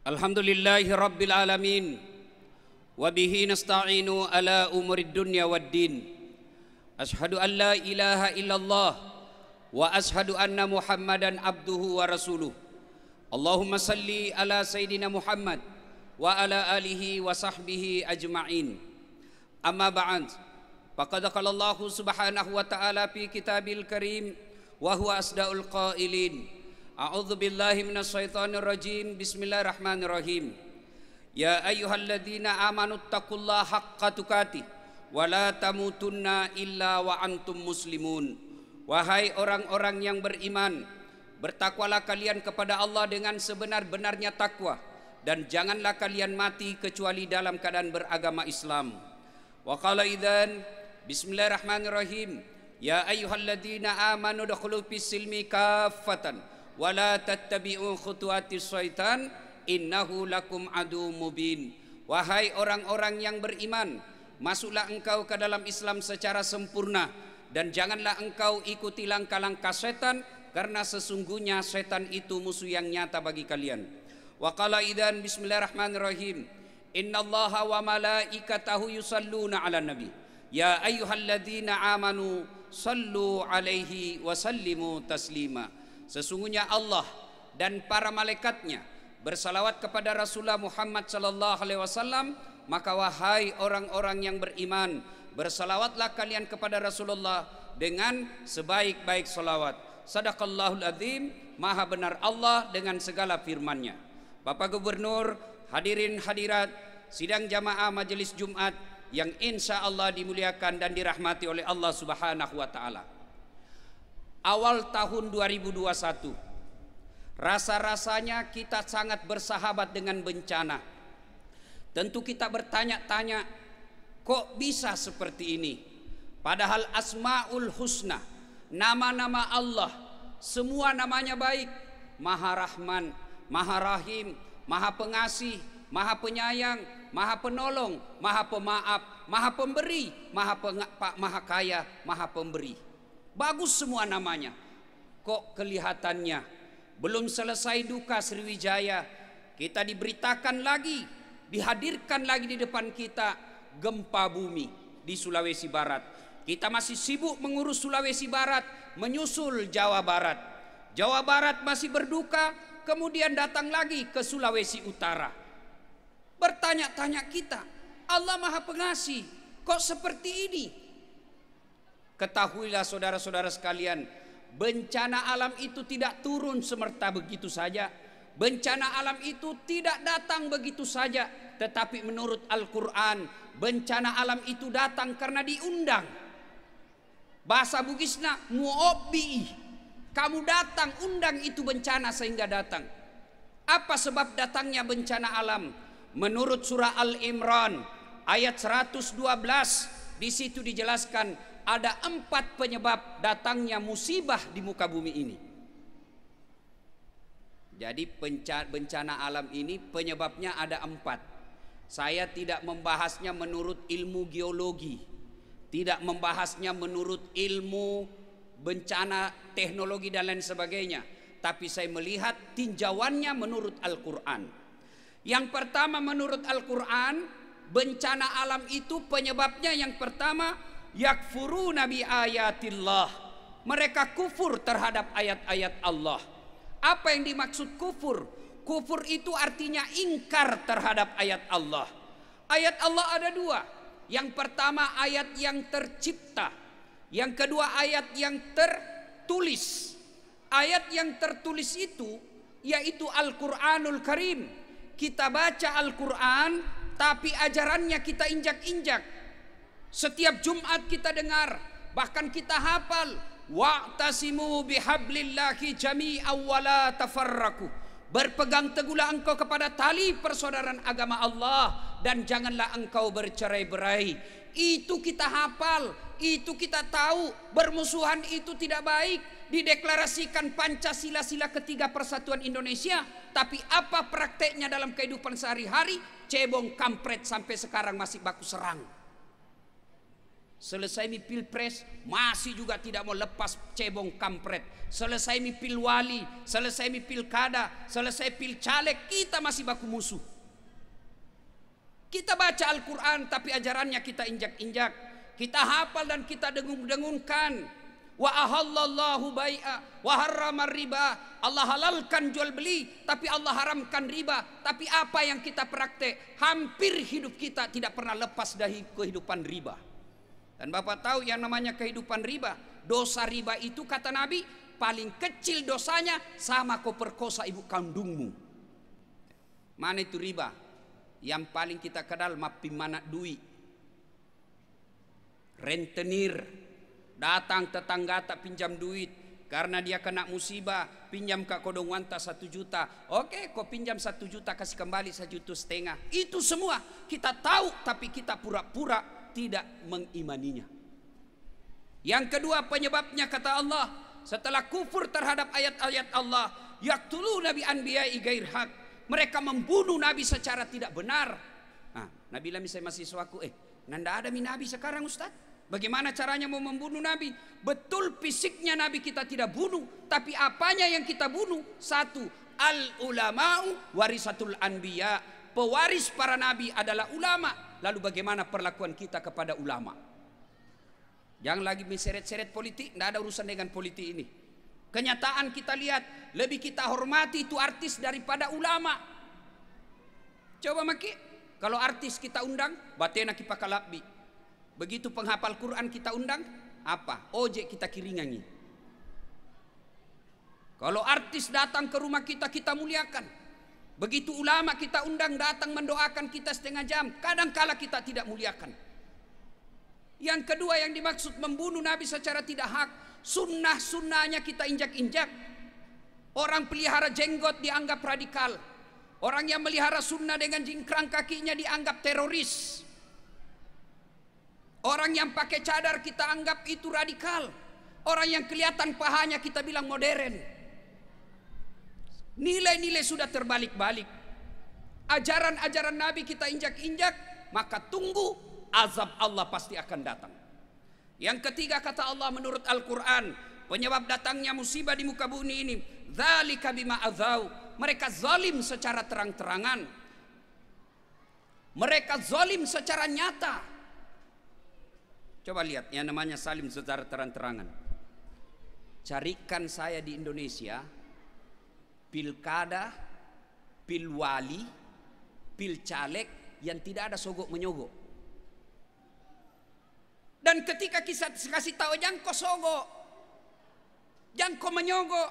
Alhamdulillahi rabbil alamin, wa bihi nasta'inu ala umurid dunya waddin. Ashhadu an la ilaha illallah wa ashhadu anna Muhammadan abduhu wa rasuluh. Allahumma salli ala sayyidina Muhammad wa ala alihi wa sahbihi ajma'in. Amma ba'd, faqad qala Allah subhanahu wa ta'ala fi kitabil karim wa huwa asdaqul qailin. A'udzu billahi minasyaitonir rajim. Bismillahirrahmanirrahim. Ya ayyuhalladzina amanu taqullaha haqqa tuqatih wa la tamutunna illa wa antum muslimun. Wahai orang-orang yang beriman, bertakwalah kalian kepada Allah dengan sebenar-benarnya takwa, dan janganlah kalian mati kecuali dalam keadaan beragama Islam. Wa qala idzan bismillahirrahmanirrahim. Ya ayyuhalladzina amanu dukhulu fis silmi kaffatan wala tattabi'u khutuwatis syaitan innahu lakum adu mubin. Wahai orang-orang yang beriman, masuklah engkau ke dalam Islam secara sempurna, dan janganlah engkau ikuti langkah-langkah setan, karena sesungguhnya setan itu musuh yang nyata bagi kalian. Wa qala idzan bismillahirrahmanirrahim. Innallaha wa malaikatahu yusalluna 'alan nabi. Ya ayyuhalladzina amanu sallu 'alaihi wa sallimu taslima. Sesungguhnya Allah dan para malaikatnya bersalawat kepada Rasulullah Muhammad sallallahu alaihi wasallam, maka wahai orang-orang yang beriman, bersalawatlah kalian kepada Rasulullah dengan sebaik-baik salawat. Sadaqallahul azim, maha benar Allah dengan segala firman-Nya. Bapak Gubernur, hadirin hadirat sidang jamaah majelis Jumat yang insya Allah dimuliakan dan dirahmati oleh Allah Subhanahu wa taala. Awal tahun 2021, rasa-rasanya kita sangat bersahabat dengan bencana. Tentu kita bertanya-tanya, kok bisa seperti ini? Padahal Asmaul Husna, nama-nama Allah, semua namanya baik. Maha Rahman, Maha Rahim, Maha Pengasih, Maha Penyayang, Maha Penolong, Maha Pemaaf, Maha Pemberi, Maha Kaya, Maha Pemberi. Bagus semua namanya. Kok kelihatannya belum selesai duka Sriwijaya, kita diberitakan lagi, dihadirkan lagi di depan kita gempa bumi di Sulawesi Barat. Kita masih sibuk mengurus Sulawesi Barat, menyusul Jawa Barat. Jawa Barat masih berduka, kemudian datang lagi ke Sulawesi Utara. Bertanya-tanya kita, Allah Maha Pengasih, kok seperti ini? Ketahuilah saudara-saudara sekalian, bencana alam itu tidak turun semerta begitu saja. Bencana alam itu tidak datang begitu saja, tetapi menurut Al-Quran, bencana alam itu datang karena diundang. Bahasa Bugisna mu'obbi'i, kamu datang, undang itu bencana sehingga datang. Apa sebab datangnya bencana alam? Menurut surah Al-Imran ayat 112, di situ dijelaskan ada 4 penyebab datangnya musibah di muka bumi ini. Jadi bencana alam ini penyebabnya ada 4. Saya tidak membahasnya menurut ilmu geologi, tidak membahasnya menurut ilmu bencana teknologi dan lain sebagainya, tapi saya melihat tinjauannya menurut Al-Quran. Yang pertama menurut Al-Quran, bencana alam itu penyebabnya yang pertama, yakfuruna bi ayatillah, mereka kufur terhadap ayat-ayat Allah. Apa yang dimaksud kufur? Kufur itu artinya ingkar terhadap ayat Allah. Ayat Allah ada 2. Yang pertama ayat yang tercipta, yang kedua ayat yang tertulis. Ayat yang tertulis itu yaitu Al-Quranul Karim. Kita baca Al-Quran, tapi ajarannya kita injak-injak. Setiap Jumat kita dengar, bahkan kita hafal, wa'tasimu bihablillahi jami'an wa la tafarraqu. Berpegang teguhlah engkau kepada tali persaudaraan agama Allah, dan janganlah engkau bercerai-berai. Itu kita hafal, itu kita tahu. Bermusuhan itu tidak baik. Dideklarasikan Pancasila, sila ketiga persatuan Indonesia, tapi apa prakteknya dalam kehidupan sehari-hari? Cebong kampret sampai sekarang masih baku serang. Selesai mi pilpres masih juga tidak mau lepas cebong kampret. Selesai mi pilwali, selesai mi pilkada, selesai pilcaleg, kita masih baku musuh. Kita baca Al-Quran tapi ajarannya kita injak-injak. Kita hafal dan kita dengung-dengungkan. Wa ahallallahu bai'a wa harramar riba. Allah halalkan jual beli tapi Allah haramkan riba. Tapi apa yang kita praktek? Hampir hidup kita tidak pernah lepas dari kehidupan riba. Dan Bapak tahu yang namanya kehidupan riba. Dosa riba itu kata Nabi paling kecil dosanya sama kau perkosa ibu kandungmu. Mana itu riba? Yang paling kita kenal mapi mana duit. Rentenir. Datang tetangga tak pinjam duit karena dia kena musibah, pinjam ke kodong wanta 1 juta. Oke, kau pinjam 1 juta kasih kembali 1,5 juta. Itu semua kita tahu tapi kita pura-pura tidak mengimaninya. Yang kedua penyebabnya kata Allah, setelah kufur terhadap ayat-ayat Allah, yaqtuluna bi anbiya'i ghair haq. Mereka membunuh nabi secara tidak benar. Nah, Nabi bilang saya mahasiswaku, nanda ada mi nabi sekarang Ustaz? Bagaimana caranya mau membunuh nabi? Betul fisiknya nabi kita tidak bunuh, tapi apanya yang kita bunuh? Satu, al ulama'u warisatul anbiya. Pewaris para nabi adalah ulama. Lalu bagaimana perlakuan kita kepada ulama? Jangan lagi diseret-seret politik, tidak ada urusan dengan politik ini. Kenyataan kita lihat, lebih kita hormati itu artis daripada ulama. Coba maki, kalau artis kita undang, batena kipakalabbi. Begitu penghafal Quran kita undang, apa? Ojek kita kiringangi. Kalau artis datang ke rumah kita, kita muliakan. Begitu ulama kita undang datang mendoakan kita setengah jam, kadangkala kita tidak muliakan. Yang kedua yang dimaksud membunuh Nabi secara tidak hak, sunnah-sunnahnya kita injak-injak. Orang pelihara jenggot dianggap radikal. Orang yang melihara sunnah dengan jingkrang kakinya dianggap teroris. Orang yang pakai cadar kita anggap itu radikal. Orang yang kelihatan pahanya kita bilang modern. Nilai-nilai sudah terbalik-balik. Ajaran-ajaran Nabi kita injak-injak, maka tunggu azab Allah pasti akan datang. Yang ketiga kata Allah menurut Al-Quran, penyebab datangnya musibah di muka bumi ini, dzalika bima adzau. Mereka zalim secara terang-terangan. Mereka zalim secara nyata. Coba lihat yang namanya salim secara terang-terangan. Carikan saya di Indonesia pilkada, pilwali, pilcaleg yang tidak ada sogok menyogok. Dan ketika kita kasih tahu jangan kau sogok, jangan kau menyogok,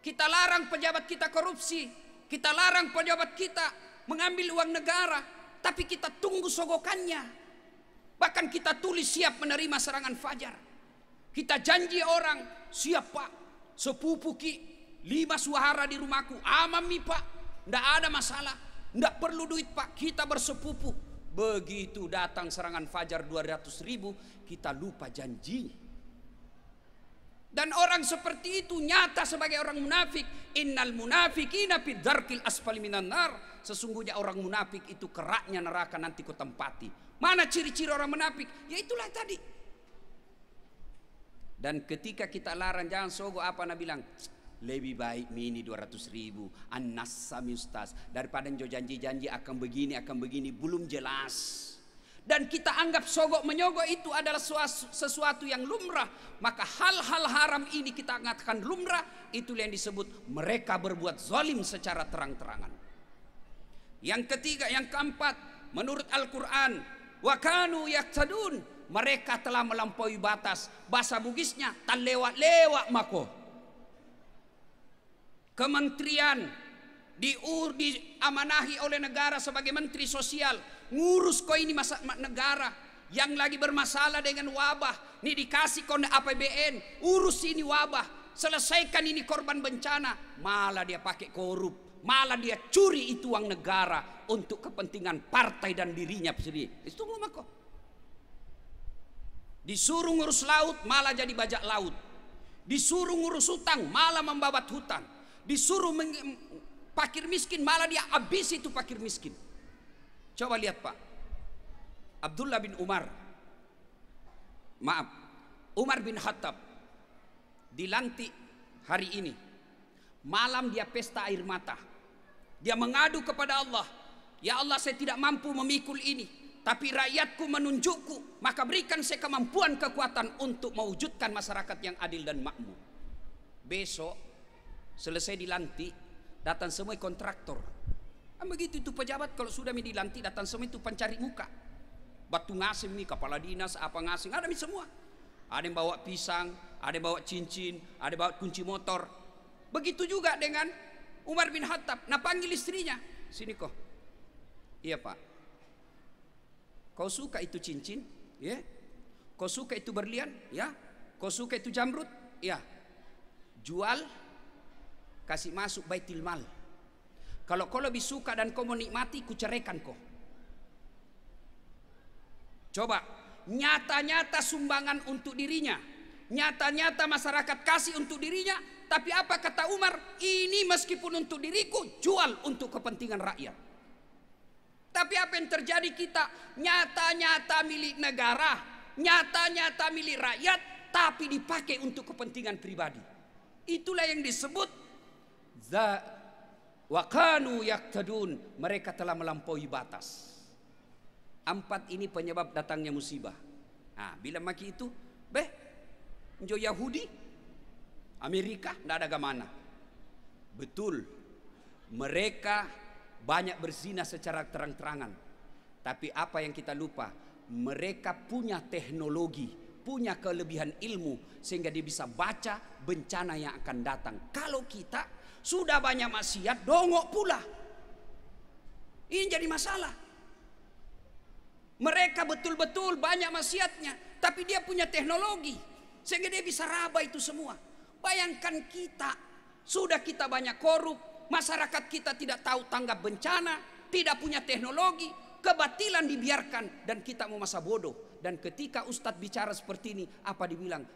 kita larang pejabat kita korupsi, kita larang pejabat kita mengambil uang negara, tapi kita tunggu sogokannya. Bahkan kita tulis siap menerima serangan fajar. Kita janji orang, siap pak, sepupu ki, 5 suhara di rumahku, aman mi pak, ndak ada masalah, ndak perlu duit pak, kita bersepupu. Begitu datang serangan fajar 200.000, kita lupa janji. Dan orang seperti itu nyata sebagai orang munafik. Innal munafiqina fi dzarkil asfali minan nar. Sesungguhnya orang munafik itu keraknya neraka nanti ku tempati. Mana ciri-ciri orang munafik? Ya itulah tadi. Dan ketika kita larang jangan sogo, apa Nabi bilang? Lebih baik mini 200.000 annas sami ustaz daripada jo janji-janji akan begini belum jelas. Dan kita anggap sogok menyogok itu adalah sesuatu yang lumrah, maka hal-hal haram ini kita angkatkan lumrah. Itulah yang disebut mereka berbuat zalim secara terang-terangan. Yang ketiga, yang keempat, menurut Al-Quran, wa kanu yaqtadun, mereka telah melampaui batas. Bahasa Bugisnya tak lewat-lewat mako. Kementerian diamanahi oleh negara sebagai menteri sosial, ngurus kau ini masa negara yang lagi bermasalah dengan wabah, ini dikasih kau APBN, urus ini wabah, selesaikan ini korban bencana, malah dia pakai korup, malah dia curi itu uang negara untuk kepentingan partai dan dirinya sendiri. Itu ngomong kok. Disuruh ngurus laut malah jadi bajak laut, disuruh ngurus hutang malah membabat hutang, disuruh fakir miskin malah dia habis itu fakir miskin. Coba lihat Pak, Abdullah bin Umar maaf, Umar bin Khattab dilantik hari ini. Malam dia pesta air mata. Dia mengadu kepada Allah, ya Allah, saya tidak mampu memikul ini, tapi rakyatku menunjukku, maka berikan saya kemampuan, kekuatan untuk mewujudkan masyarakat yang adil dan makmur. Besok selesai dilantik, datang semua kontraktor. Begitu itu pejabat kalau sudah dilantik, datang semua itu pencari muka. Batu ngasih nih, kepala dinas, apa ngasih, ada semua. Ada yang bawa pisang, ada yang bawa cincin, ada yang bawa kunci motor. Begitu juga dengan Umar bin Khattab. Nah, panggil istrinya, sini kok. Iya Pak, kau suka itu cincin? Ya. Kau suka itu berlian? Ya. Kau suka itu jamrut? Ya. Jual, kasih masuk baitul mal. Kalau kau lebih suka dan kau menikmati, kuceraikan kau. Coba, nyata-nyata sumbangan untuk dirinya, nyata-nyata masyarakat kasih untuk dirinya, tapi apa kata Umar? Ini meskipun untuk diriku, jual untuk kepentingan rakyat. Tapi apa yang terjadi kita? Nyata-nyata milik negara, nyata-nyata milik rakyat, tapi dipakai untuk kepentingan pribadi. Itulah yang disebut wa kanu yaqtadun, mereka telah melampaui batas. 4 ini penyebab datangnya musibah. Nah, bila maki itu, jo Yahudi, Amerika, tidak ada kemana. Betul, mereka banyak berzina secara terang-terangan. Tapi apa yang kita lupa, mereka punya teknologi, punya kelebihan ilmu, sehingga dia bisa baca bencana yang akan datang. Kalau kita sudah banyak maksiat, dongok pula. Ini jadi masalah. Mereka betul-betul banyak maksiatnya, tapi dia punya teknologi, sehingga dia bisa raba itu semua. Bayangkan kita, sudah kita banyak korup, masyarakat kita tidak tahu tanggap bencana, tidak punya teknologi, kebatilan dibiarkan, dan kita mau masa bodoh. Dan ketika Ustadz bicara seperti ini, apa dibilang?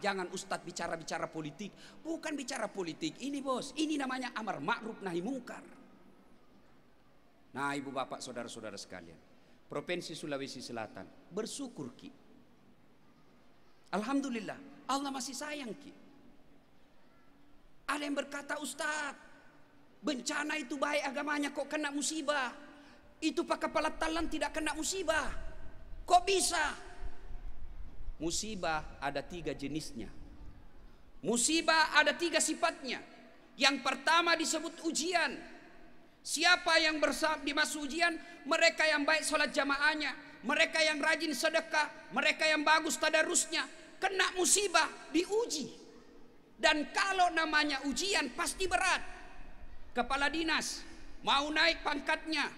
Jangan Ustadz bicara-bicara politik. Bukan bicara politik, ini bos, ini namanya amar ma'ruf nahi mungkar. Nah, ibu bapak, saudara-saudara sekalian, Provinsi Sulawesi Selatan, bersyukur Ki. Alhamdulillah, Allah masih sayang Ki. Ada yang berkata, Ustadz, bencana itu baik agamanya, kok kena musibah? Itu Pak Kepala Talan tidak kena musibah. Kok bisa? Musibah ada 3 jenisnya. Musibah ada 3 sifatnya. Yang pertama disebut ujian. Siapa yang dimasuk ujian? Mereka yang baik sholat jamaahnya, mereka yang rajin sedekah, mereka yang bagus tadarusnya. Kena musibah, diuji. Dan kalau namanya ujian pasti berat. Kepala dinas mau naik pangkatnya,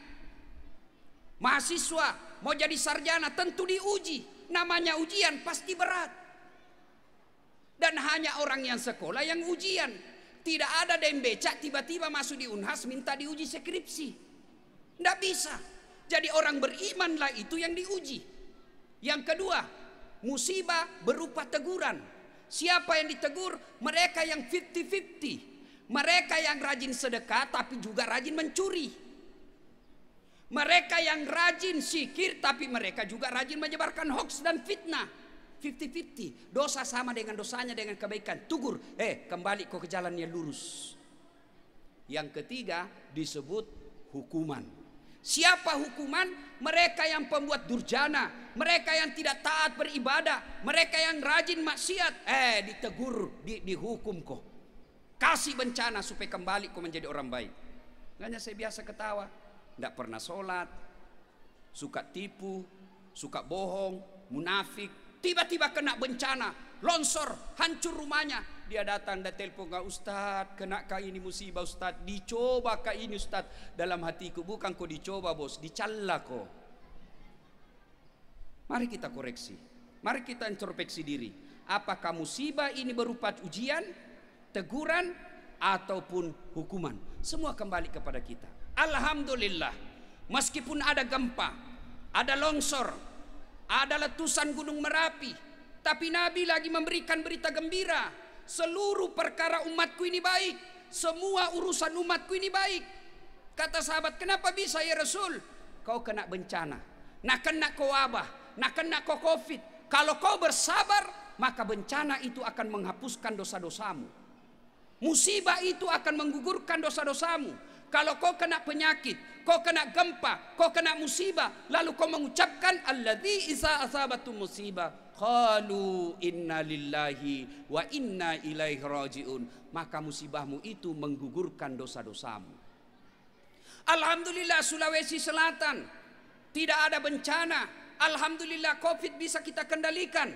mahasiswa mau jadi sarjana, tentu diuji. Namanya ujian pasti berat. Dan hanya orang yang sekolah yang ujian. Tidak ada yang becak tiba-tiba masuk di Unhas minta diuji skripsi. Tidak bisa. Jadi orang berimanlah itu yang diuji. Yang kedua, musibah berupa teguran. Siapa yang ditegur? Mereka yang 50-50. Mereka yang rajin sedekah tapi juga rajin mencuri. Mereka yang rajin zikir tapi mereka juga rajin menyebarkan hoax dan fitnah. 50-50. Dosa sama dengan dosanya dengan kebaikan. Tugur, kembali kau ke jalan yang lurus. Yang ketiga disebut hukuman. Siapa hukuman? Mereka yang pembuat durjana, mereka yang tidak taat beribadah, mereka yang rajin maksiat. Ditegur, dihukum kau. Kasih bencana supaya kembali kau menjadi orang baik. Hanya saya biasa ketawa, tidak pernah sholat, suka tipu, suka bohong, munafik. Tiba-tiba kena bencana, longsor, hancur rumahnya. Dia datang dan telepon, "Enggak Ustadz, kena kah ini musibah Ustadz? Dicoba kah ini Ustadz?" Dalam hatiku, bukan kau dicoba bos, dicalla kau. Mari kita koreksi, mari kita introspeksi diri. Apakah musibah ini berupa ujian, teguran, ataupun hukuman? Semua kembali kepada kita. Alhamdulillah, meskipun ada gempa, ada longsor, ada letusan gunung Merapi, tapi Nabi lagi memberikan berita gembira. Seluruh perkara umatku ini baik, semua urusan umatku ini baik. Kata sahabat, kenapa bisa ya Rasul? Kau kena bencana, nak kena kau wabah, nak kena kau covid, Kalau kau bersabar, maka bencana itu akan menghapuskan dosa-dosamu. Musibah itu akan menggugurkan dosa-dosamu. Kalau kau kena penyakit, kau kena gempa, kau kena musibah, lalu kau mengucapkan alladzi iza asabatu musibah qalu inna lillahi wa inna ilaihi rajiun, maka musibahmu itu menggugurkan dosa-dosamu. Alhamdulillah Sulawesi Selatan tidak ada bencana. Alhamdulillah Covid bisa kita kendalikan.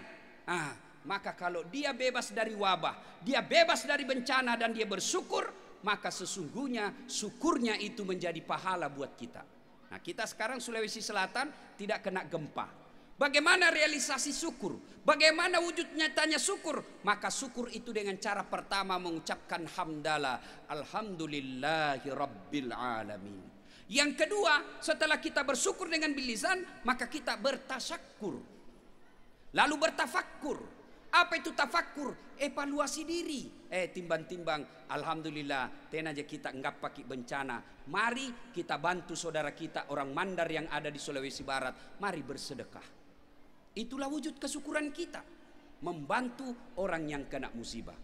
Maka kalau dia bebas dari wabah, dia bebas dari bencana dan dia bersyukur, maka sesungguhnya syukurnya itu menjadi pahala buat kita. Nah, kita sekarang Sulawesi Selatan tidak kena gempa. Bagaimana realisasi syukur? Bagaimana wujud nyatanya syukur? Maka syukur itu dengan cara pertama mengucapkan hamdalah, alhamdulillahi rabbil alamin. Yang kedua, setelah kita bersyukur dengan bilisan, maka kita bertasyakur. Lalu bertafakkur. Apa itu tafakkur? Evaluasi diri. Timbang-timbang, alhamdulillah, ten aja kita enggak pakai bencana. Mari kita bantu saudara kita orang Mandar yang ada di Sulawesi Barat. Mari bersedekah. Itulah wujud kesyukuran kita. Membantu orang yang kena musibah.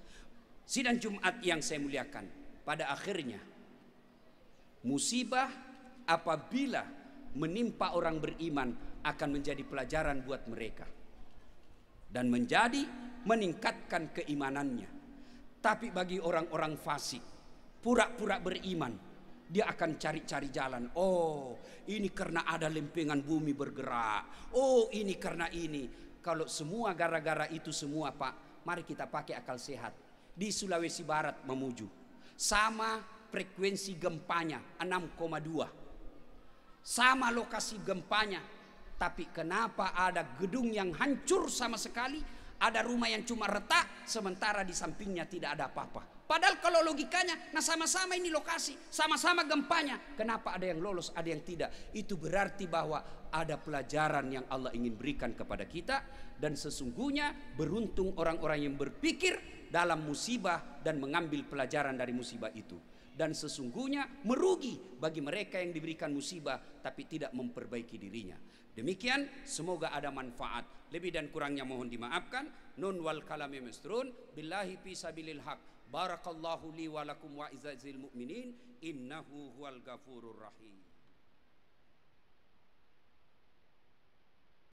Sidang Jumat yang saya muliakan, pada akhirnya musibah apabila menimpa orang beriman akan menjadi pelajaran buat mereka dan meningkatkan keimanannya. Tapi bagi orang-orang fasik, pura-pura beriman, dia akan cari-cari jalan. Oh, ini karena ada lempengan bumi bergerak. Oh, ini karena ini. Kalau semua gara-gara itu semua, Pak, mari kita pakai akal sehat. Di Sulawesi Barat memuju, sama frekuensi gempanya 6,2, sama lokasi gempanya. Tapi kenapa ada gedung yang hancur sama sekali, ada rumah yang cuma retak, sementara di sampingnya tidak ada apa-apa. Padahal kalau logikanya, nah sama-sama ini lokasi, sama-sama gempanya, kenapa ada yang lolos, ada yang tidak? Itu berarti bahwa ada pelajaran yang Allah ingin berikan kepada kita. Dan sesungguhnya beruntung orang-orang yang berpikir dalam musibah dan mengambil pelajaran dari musibah itu. Dan sesungguhnya merugi bagi mereka yang diberikan musibah tapi tidak memperbaiki dirinya. Demikian, semoga ada manfaat. Lebih dan kurangnya mohon dimaafkan. Nun wal kalami masrun. Billahi fi sabilil haq. Barakallahu li wa lakum wa izzazil mu'minin. Innahu huwal ghafurur rahim.